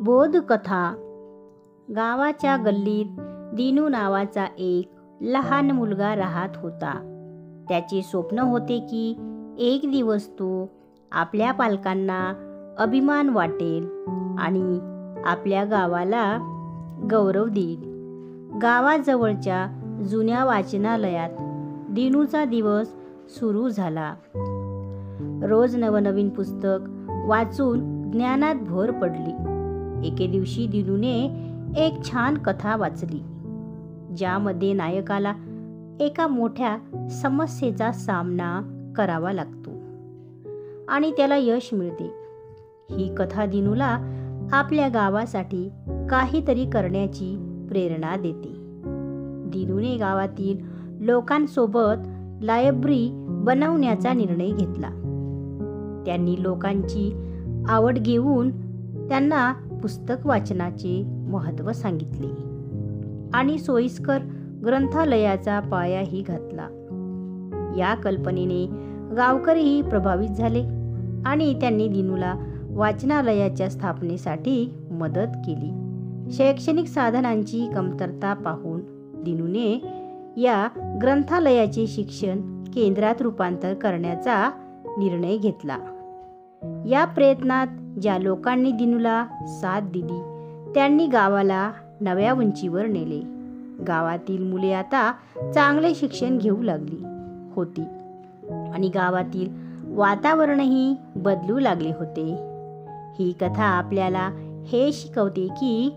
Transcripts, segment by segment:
बोधकथा. गावाच्या गल्लीत दिनू नावाचा एक लहान मुलगा राहत होता. त्याचे स्वप्न होते की एक दिवस तो आपल्या पालकांना अभिमान वाटेल आणि आपल्या गावाला गौरव देईल. गावाजवळच्या जुन्या वाचनालयात दिनूचा दिवस सुरू झाला. रोज नवनवीन पुस्तक वाचून ज्ञानात भर पडली. एके दिवशी दिनूने एक छान कथा वाचली, ज्यामध्ये नायकाला एका मोठ्या समस्येचा सामना करावा लागतो आणि त्याला यश मिळते. ही कथा दिनूला आपल्या गावासाठी काहीतरी करण्याची प्रेरणा देते. दिनूने गावातील लोकांसोबत लायब्ररी बनवण्याचा निर्णय घेतला. त्यांनी लोकांची आवड घेऊन त्यांना पुस्तक वाचनाचे महत्त्व सांगितले आणि सोयीस्कर ग्रंथालयाचा पायाही घातला. या कल्पनेने गावकरीही प्रभावित झाले आणि त्यांनी दिनूला वाचनालयाच्या स्थापनेसाठी मदत केली. शैक्षणिक साधनांची कमतरता पाहून दिनूने या ग्रंथालयाचे शिक्षण केंद्रात रूपांतर करण्याचा निर्णय घेतला. या प्रयत्नात ज्या लोकांनी दिनूला साथ दिली त्यांनी गावाला नव्या उंचीवर नेले. गावातील मुले आता चांगले शिक्षण घेऊ लागली होती आणि गावातील वातावरणही बदलू लागले होते. ही कथा आपल्याला हे शिकवते की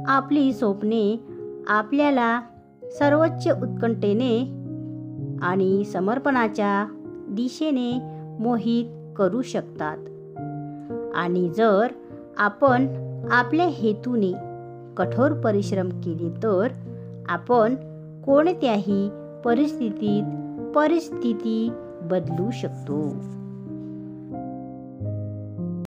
आपली स्वप्ने आपल्याला सर्वोच्च उत्कंठेने आणि समर्पणाच्या दिशेने मोहित करू शकतात. आणि जर आपण आपल्या हेतूने कठोर परिश्रम केले तर आपण कोणत्याही परिस्थिती बदलू शकतो.